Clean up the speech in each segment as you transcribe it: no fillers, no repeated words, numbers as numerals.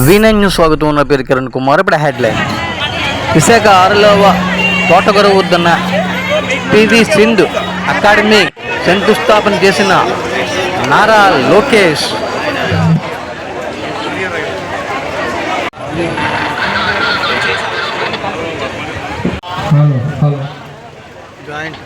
V9 news స్వాగతం. నా పేరు కిరణ్ కుమార్. ఇప్పుడు హెడ్లైన్. విశాఖ 6వ తోటకూర వద్దన్న పివి సింధు అకాడమీ శంకుస్థాపన చేసిన నారా లోకేష్. జాయింట్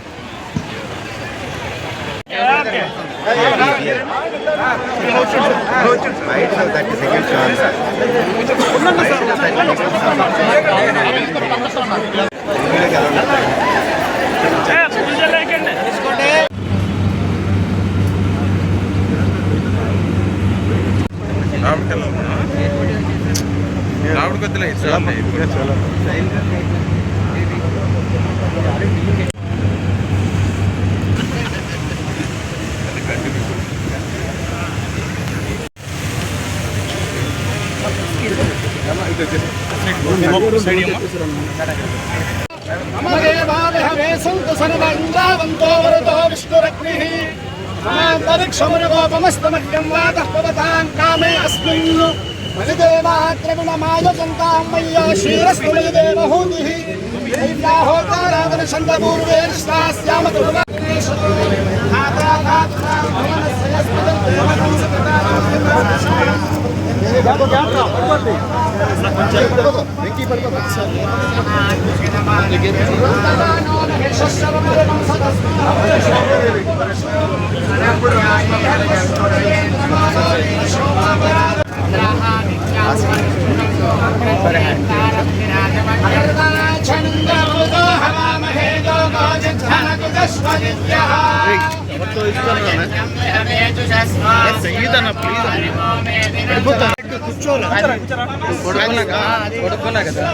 రావుడు కొద్దిలే విష్ణురగ్నిమస్తమఖ్యం వాతఃపవతాం కామే అస్మిన్ మణిదేవాత్రగుణమాయజంతామయ్యా క్షీరస్థులదేవహూతిః దైవ్యాహోతారావణ కొడుకున్నా కదా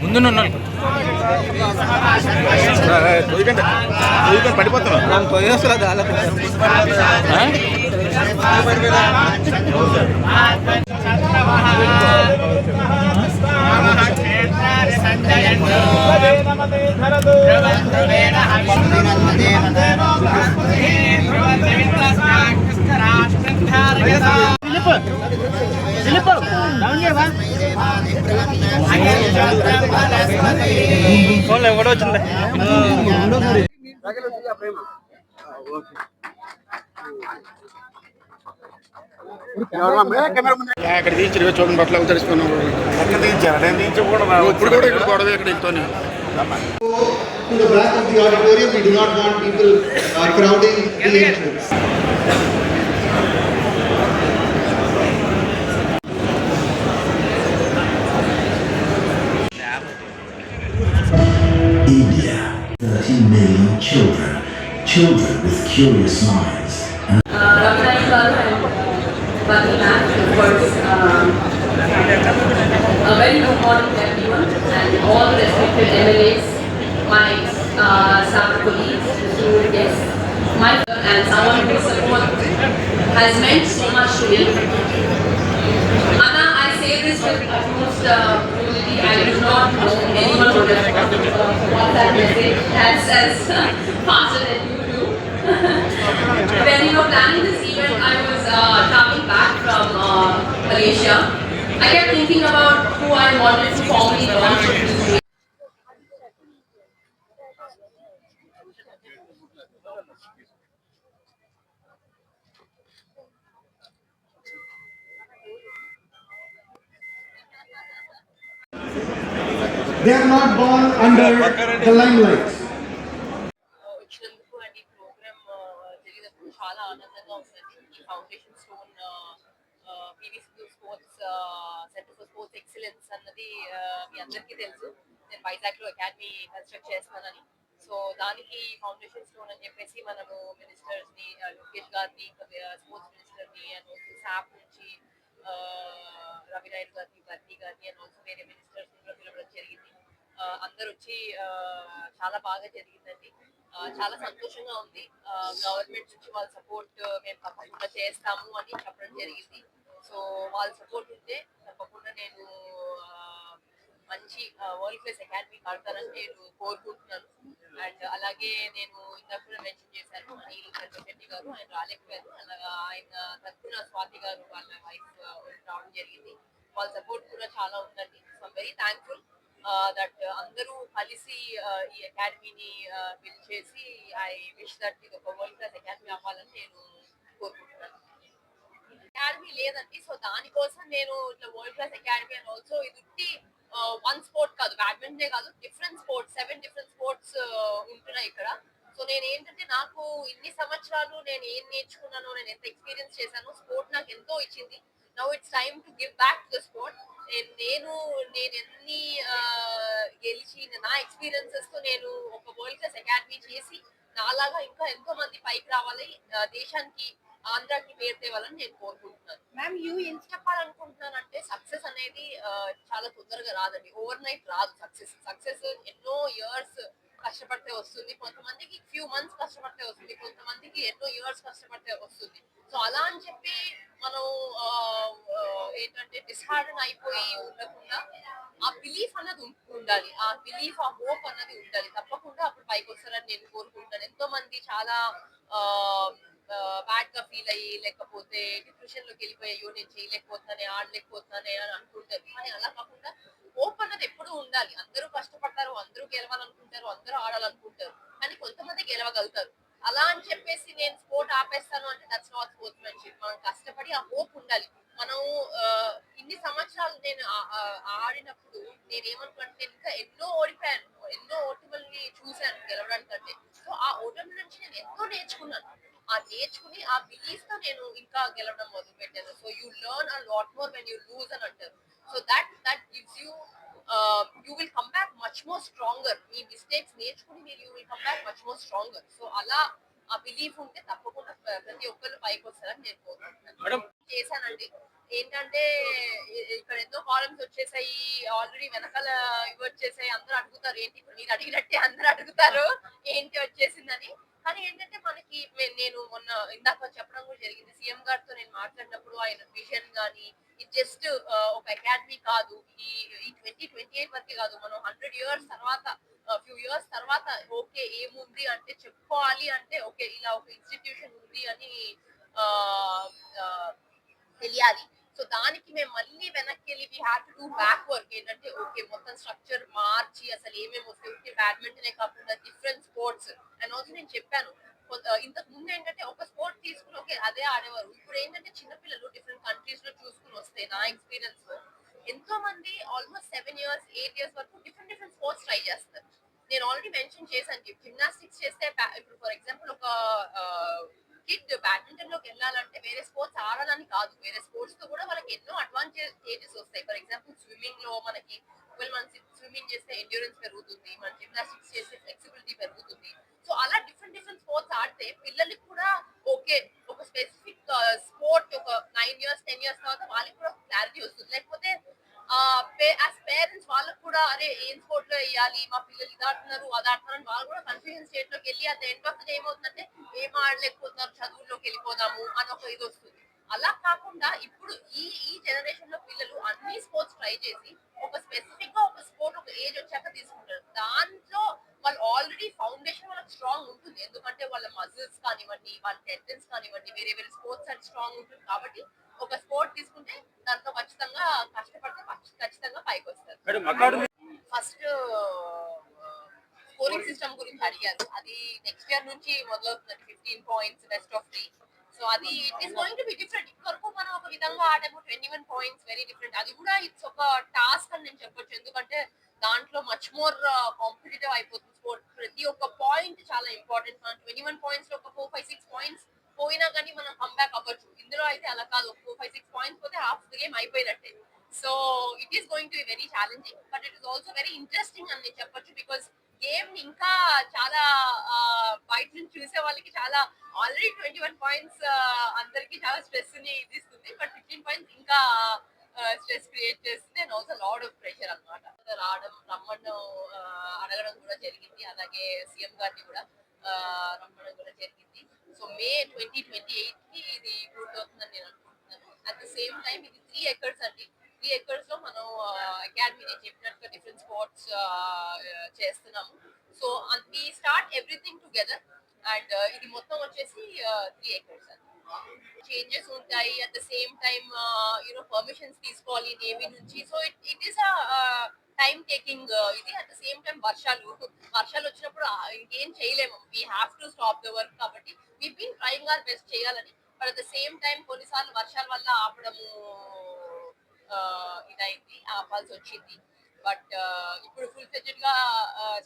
ముందు పడిపోతున్నాను ఎవడో వచ్చింది. ఇక్కడ తీసి చూడండి బట్టలు తెరుచుకున్నాను. ఇప్పుడు కూడా ఇక్కడ గొడవ ఇక్కడ ఇంట్లోనే. To the back of the auditorium, we do not want people crowding the entrance. India, 30 million children with curious minds. A very good morning to everyone and all the respected MLAs, my staff colleagues, distinguished guests, my and someone whose support has meant so much to me. Anna, I say this with utmost humility. I do not know anyone who would have WhatsApp message as faster than you do. When we were planning this event, I was traveling back from Malaysia. I kept thinking about who I wanted to formally launch this. They are not born under the limelight. వచ్చినందుకు and ఈ programme జరిగినప్పుడు చాలా ఆనందంగా ఉందండి. ఈ foundation stone PV sports centre for sports excellence అన్నది మీ అందరికీ తెలుసు. నేను వైజాగ్లో అకాడమీ కన్స్ట్రక్ట్ చేస్తానని. సో దానికి ఫౌండేషన్ స్టోన్ అని చెప్పేసి మనము మినిస్టర్స్ని లోకేష్ గారిని, స్పోర్ట్స్ మినిస్టర్ని అండ్ శాప్ నుంచి రవి నాయుడు గారిని, గర్ని గారిని అండ్ ఆల్సో వేరే మినిస్టర్స్ కూడా పిలవడం జరిగింది. అందరు వచ్చి చాలా బాగా జరిగిందండి. చాలా సంతోషంగా ఉంది. గవర్నమెంట్ నుంచి వాళ్ళ సపోర్ట్ మేము తప్పకుండా చేస్తాము అని చెప్పడం జరిగింది. సో వాళ్ళ సపోర్ట్ ఉంటే తప్పకుండా నేను మంచి వరల్డ్ క్లాస్ అకాడమీ కడతానని నేను కోరుకుంటున్నాను. అండ్ అలాగే నేను ఇందాక కూడా మెన్షన్ చేశాను, అనిల్ చంద్రశెట్టి గారు ఆయన రాలేకపోయారు. అలాగా ఆయన తరఫున స్వాతి గారు వాళ్ళ వైఫ్ రావడం జరిగింది. వాళ్ళ సపోర్ట్ కూడా చాలా ఉందండి. సో వెరీ థ్యాంక్ఫుల్ దట్ అందరూ కలిసి ఈ అకాడమీని బిల్డ్ చేసి ఐ విష్ దట్ ఇది ఒక వరల్డ్ క్లాస్ అకాడమీ అవ్వాలని నేను కోరుకుంటున్నాను. అకాడమీ లేదండి. సో దానికోసం నేను ఇట్లా world class academy and also ఇది వన్ స్పోర్ట్ కాదు, బ్యాడ్మింటనే కాదు, డిఫరెంట్ స్పోర్ట్స్ 7 డిఫరెంట్ స్పోర్ట్స్ ఉంటున్నాయి ఇక్కడ. సో నేను ఏంటంటే నాకు ఇన్ని సంవత్సరాలు నేను ఏం నేర్చుకున్నానో, నేను ఎంత ఎక్స్పీరియన్స్ చేశానో, స్పోర్ట్ నాకు ఎంతో ఇచ్చింది. Now it's time to give back to the sport. నేను ఎన్ని గెలిచి నా ఎక్స్పీరియన్సెస్ తో నేను ఒక వరల్డ్ క్లాస్ అకాడమీ చేసి నాలాగా ఇంకా ఎంతో మంది పైకి రావాలి, దేశానికి ఆంధ్రాకి పేరు తేవాలని నేను కోరుకుంటున్నాను. మ్యామ్ ఏం చెప్పాలనుకుంటున్నానంటే సక్సెస్ అనేది చాలా తొందరగా రాదండి, ఓవర్ నైట్ రాదు. సక్సెస్ ఎన్నో ఇయర్స్ కష్టపడితే వస్తుంది, కొంతమందికి ఫ్యూ మంత్స్ కష్టపడితే వస్తుంది, కొంతమందికి ఎన్నో ఇయర్స్ కష్టపడితే వస్తుంది. సో అలా అని చెప్పి మనం ఏంటంటే డిస్హార్డన్ అయిపోయి ఉండకుండా ఆ బిలీఫ్ అన్నది ఉండాలి, ఆ బిలీఫ్ ఆ హోప్ అన్నది ఉండాలి. తప్పకుండా అప్పుడు పైకి వస్తారని నేను కోరుకుంటాను. ఎంతో మంది చాలా బ్యాడ్ గా ఫీల్ అయ్యి లేకపోతే డిప్రెషన్ లోకి వెళ్ళిపోయి అయ్యో నేను చేయలేకపోతున్నానే, ఆడలేకపోతున్నానే అని అనుకుంటారు. కానీ అలా కాకుండా హోప్ అన్నది ఎప్పుడు ఉండాలి. అందరూ కష్టపడతారు, అందరూ గెలవాలనుకుంటారు, అందరూ ఆడాలనుకుంటారు, కానీ కొంతమంది గెలవగలుగుతారు. అలా అని చెప్పేసి నేను స్పోర్ట్ ఆపేస్తాను అంటే దట్స్ నాట్ స్పోర్ట్స్మెన్షిప్. మనం కష్టపడి ఆ హోప్ ఉండాలి. మనం ఇన్ని సంవత్సరాలు నేను ఆడినప్పుడు నేను ఏమనుకుంటే ఇంకా ఎన్నో ఓడిపోయాను, ఎన్నో ఓటముల్ని చూశాను గెలవడానికంటే. సో ఆ ఓటమి నుంచి నేను ఎంతో నేర్చుకున్నాను. ఆ నేర్చుకుని ఆ బిలీఫ్ తో నేను ఇంకా గెలవడం మొదలు పెట్టాను. So you learn a lot more when you lose అని అంటారు. So that gives you will come back much more stronger. Me mistakes నేర్చుకుని మీరు you will come back much more stronger. So అలా ఆ బిలీఫ్ ఉంటే తప్పకుండా ప్రతి ఒక్కరు పైకి వస్తారని నేను కోరుకుంటున్నాను. చేశానండి. ఏంటంటే ఇక్కడ ఎన్నో కాలమ్స్ వచ్చేసాయి ఆల్రెడీ, వెనకాల ఇవి వచ్చేసాయి. అందరూ అడుగుతారు ఏంటి, ఇప్పుడు మీరు అడిగినట్టే అందరూ అడుగుతారు ఏంటి వచ్చేసిందని. కానీ ఏంటంటే మనకి నేను మొన్న ఇందాక చెప్పడం కూడా జరిగింది, సీఎం గారితో నేను మాట్లాడినప్పుడు ఆయన విజన్ గానీ ఇది జస్ట్ ఒక అకాడమీ కాదు, ఈ 2028 వరకే కాదు, మనం 100 ఇయర్స్ తర్వాత ఫ్యూ ఇయర్స్ తర్వాత ఓకే ఏముంది అంటే చెప్పుకోవాలి అంటే ఓకే ఇలా ఒక ఇన్స్టిట్యూషన్ ఉంది అని తెలియాలి. సో దానికి మేము మళ్ళీ వెనక్కి వెళ్ళి we have to do back work. ఏంటంటే ఓకే మొత్తం స్ట్రక్చర్ మార్చి అసలు ఏమేమి వస్తాయి, బ్యాడ్మింటనే కాకుండా డిఫరెంట్ స్పోర్ట్స్ అండ్ ఆల్సో నేను చెప్పాను. ఇంతకు ముందు ఏంటంటే ఒక స్పోర్ట్ తీసుకుని ఓకే అదే ఆడేవారు. ఇప్పుడు ఏంటంటే చిన్నపిల్లలు డిఫరెంట్ కంట్రీస్ లో చూసుకుని వస్తే నా ఎక్స్పీరియన్స్ లో ఎంతో మంది ఆల్మోస్ట్ 7 ఇయర్స్ 8 ఇయర్స్ వరకు డిఫరెంట్ స్పోర్ట్స్ ట్రై చేస్తారు. నేను ఆల్రెడీ మెన్షన్ చేశాను, జిమ్నాస్టిక్స్ చేస్తే ఇప్పుడు ఫర్ ఎగ్జాంపుల్ ఒక కిడ్ బ్యాడ్మింటన్ లోకి వెళ్ళాలంటే వేరే స్పోర్ట్స్ ఆడాలని కాదు, వేరే స్పోర్ట్స్ తో కూడా వాళ్ళకి ఎన్నో అడ్వాంటేజెస్ వస్తాయి. ఫర్ ఎగ్జాంపుల్ స్విమ్మింగ్ లో మనకి మనం స్విమ్మింగ్ చేస్తే ఎండ్యూరెన్స్ పెరుగుతుంది, మన జిమ్నాస్టిక్స్ చేస్తే ఫ్లెక్సిబిలిటీ పెరుగుతుంది. సో అలా డిఫరెంట్ స్పోర్ట్స్ ఆడితే పిల్లలకి కూడా ఓకే ఒక స్పెసిఫిక్ స్పోర్ట్ ఒక 9 ఇయర్స్ 10 ఇయర్స్ తర్వాత వాళ్ళకి కూడా క్లారిటీ వస్తుంది. లేకపోతే యాజ్ పేరెంట్స్ వాళ్ళకి కూడా అరే ఏం స్పోర్ట్ లో వేయాలి, మా పిల్లలు ఇది ఆడుతున్నారు అది ఆడుతున్నారు అని వాళ్ళు కూడా కన్ఫ్యూజన్ స్టేట్ లోకి వెళ్ళి at the end of the day ఏమవుతుందంటే ఏం ఆడలేకపోతున్నారు, చదువుల్లోకి వెళ్ళిపోదాము అని ఒక ఇది వస్తుంది. అలా కాకుండా ఇప్పుడు ఈ జనరేషన్ లో పిల్లలు అన్ని స్పోర్ట్స్ ట్రై చేసి ఒక స్పెసిఫిక్ గా ఒక స్పోర్ట్ ఒక ఏజ్ వచ్చాక తీసుకుంటారు. దాంట్లో వాళ్ళు ఆల్రెడీ ఫౌండేషన్ వాళ్ళకి స్ట్రాంగ్ ఉంటుంది, ఎందుకంటే వాళ్ళ మజిల్స్ కానివ్వండి, వాళ్ళ టెండెన్స్ కానివ్వండి, వేరే వేరే స్పోర్ట్స్ అది స్ట్రాంగ్ ఉంటుంది. కాబట్టి ఒక స్పోర్ట్ తీసుకుంటే దాంట్లో ఖచ్చితంగా కష్టపడితే ఖచ్చితంగా పైకి వస్తారు. ఫస్ట్ స్కోరింగ్ సిస్టమ్ గురించి అడిగారు, అది నెక్స్ట్ ఇయర్ నుంచి మొదలవుతుంది. 15 పాయింట్స్ బెస్ట్ ఆఫ్ 3. సో అది it is going to be different. ఇప్పటివరకు మనం ఒక విధంగా ఆడాము, 21 పాయింట్స్ వెరీ డిఫరెంట్. అది కూడా ఇట్స్ ఒక టాస్క్ అని నేను చెప్పొచ్చు. ఎందుకంటే దాంట్లో మచ్ మోర్ కాంపిటేటివ్ అయిపోతుంది స్పోర్ట్. ప్రతి ఒక్క పాయింట్ చాలా ఇంపార్టెంట్. మనం 21 పాయింట్స్ లో ఒక 4-5-6 పాయింట్స్ పోయినా కానీ మనం కంబ్యాక్ అవ్వచ్చు. ఇందులో అయితే అలా కాదు. 4-5-6 పాయింట్స్ పోతే హాఫ్ ద గేమ్ అయిపోయినట్టే. So it is going to be very challenging, but it is also very interesting అని నేను చెప్పొచ్చు. బికాస్ గేమ్ ఇంకా చాలా బయట నుంచి చూసే వాళ్ళకి చాలా ఆల్రెడీ 21 పాయింట్స్ అందరికి చాలా స్ట్రెస్ ని ఇస్తుంది. బట్ 15 పాయింట్స్ ఇంకా స్ట్రెస్ క్రియేట్ చేస్తుంది and also lot of pressure అన్నమాట. రమ్మను అడగడం కూడా జరిగింది. అలాగే సీఎం గారిని కూడా రమ్మడం కూడా జరిగింది. సో మే 2028 కి ఇది పూర్తవుతుందని నేను అనుకుంటున్నాను. అట్ ద సేమ్ టైం ఇది 3 ఎకర్స్ అండి. 3 ఎకర్స్ లో మనం అకాడమీ నేను చెప్పినట్టుగా డిఫరెంట్ స్పోర్ట్స్ చేస్తున్నాము. So we start everything together and ఇది మొత్తం వచ్చేసి 3 ఎకర్స్ అండి. చేంజెస్ ఉంటాయి. At the same time permissions తీసుకోవాలి నేవీ నుంచి. So it is time taking ఇది. అట్ ద సేమ్ టైం వర్షాలు వచ్చినప్పుడు ఇంకేం చేయలేము. We have to stop the work. కాబట్టి we been trying our best చేయాలని. But at the same time కొన్నిసార్లు వర్షాల వల్ల ఆపడము ఇదైంది, ఆపాల్సి వచ్చింది. బట్ ఇప్పుడు ఫుల్ ఫ్లెడ్జెడ్ గా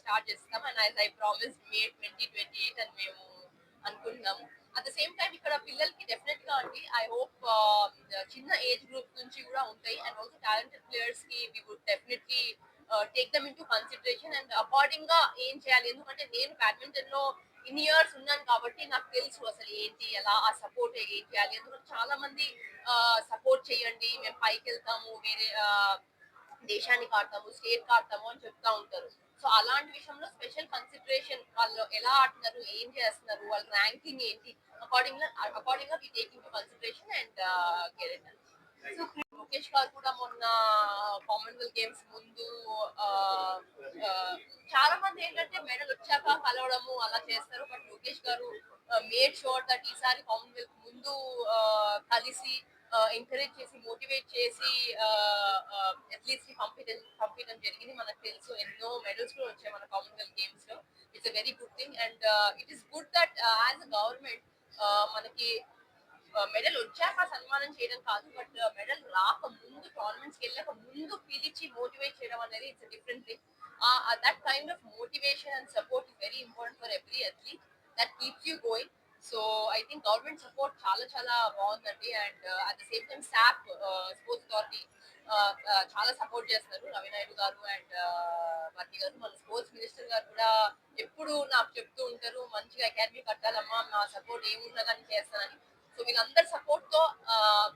స్టార్ట్ చేస్తాం అండ్ యాజ్ ఐ ప్రామిస్ మే 2028 అని మేము అనుకుంటున్నాము. అట్ ద సేమ్ టైం ఇక్కడ పిల్లలకి డెఫినెట్ గా అండి ఐ హోప్ చిన్న ఏజ్ గ్రూప్ నుంచి కూడా ఉంటాయి అండ్ ఆల్సో టాలెంటెడ్ ప్లేయర్స్ కి we would definitely take them into consideration and according గా ఏం చేయాలి. ఎందుకంటే నేను బ్యాడ్మింటన్ లో ఇన్ని ఇయర్స్ ఉన్నాను కాబట్టి నాకు తెలుసు అసలు ఏంటి, ఎలా ఆ సపోర్ట్ ఏం చేయాలి. ఎందుకంటే చాలా మంది సపోర్ట్ చేయండి, మేము పైకి వెళ్తాము, వేరే దేశానికి ఆడతాము, స్టేట్ కి ఆడతాము అని చెప్తా ఉంటారు. సో అలాంటి విషయంలో స్పెషల్ కన్సిడరేషన్, వాళ్ళు ఎలా ఆడుతున్నారు, ఏం చేస్తున్నారు, వాళ్ళ ర్యాంకింగ్ ఏంటి, అకార్డింగ్ గా we taking to consideration and get it. So Lokesh గారు కూడా మొన్న కామన్వెల్త్ గేమ్స్ ముందు చాలా మంది ఏంటంటే మెడల్ వచ్చాక కలవడము అలా చేస్తారు. బట్ లోకేష్ గారు మేడ్ షూర్ దట్ ఈసారి కామన్వెల్త్ ముందు కలిసి ఎంకరేజ్ చేసి మోటివేట్ చేసి అథ్లీట్స్ ని పంపించడం జరిగింది. మనకు తెలుసు ఎన్నో మెడల్స్ కూడా వచ్చాయి మన కామన్వెల్త్ గేమ్స్ లో. It's a very good thing and it is good that as a government మనకి మెడల్ వచ్చాక సన్మానం చేయడం కాదు, బట్ మెడల్ రాక ముందు, టోర్నమెంట్స్ కి వెళ్ళక ముందు పిలిచి మోటివేట్ చేయడం అనేది it's different thing. That kind of motivation and support is very important for every athlete. That keeps you going. So I think government support చాలా చాలా బాగుందండి. And at the same time SAAP sports authority చాలా support చేస్తారు. రవినాయుడు గారు and వర్తి గారు, మన sports minister గారు కూడా ఎప్పుడు నాకు చెప్తూ ఉంటారు మంచిగా అకాడమీ కట్టాలమ్మా, మా సపోర్ట్ ఏమున్నా కానీ చేస్తానని. సో వీళ్ళందరి సపోర్ట్ తో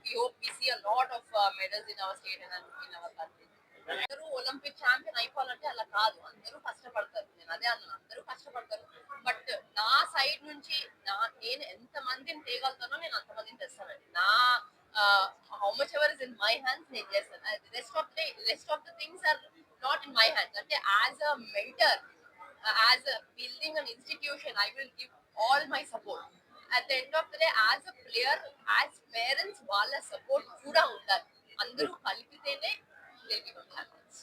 we hope we see a lot of medals in our state and in our country. అందరూ ఒలింపిక్ ఛాంపియన్ అయిపోవాలంటే అలా కాదు, అందరూ కష్టపడతారు. నేను అదే అన్నాను, అందరూ కష్టపడతారు. బట్ నా సైడ్ నుంచి నేను ఎంత మందిని తేగలుగుతానో నేను అంతమందిని తెస్తానండి. నా how much ever is in my hands నేను చేస్తాను. Rest of the things are not in my hands. అంటే as a mentor, as a building an institution, I will give all my support. At the end of the day as a player, as parents వాళ్ళ support కూడా ఉండాలి. అందరూ కలిపితేనే will become happens.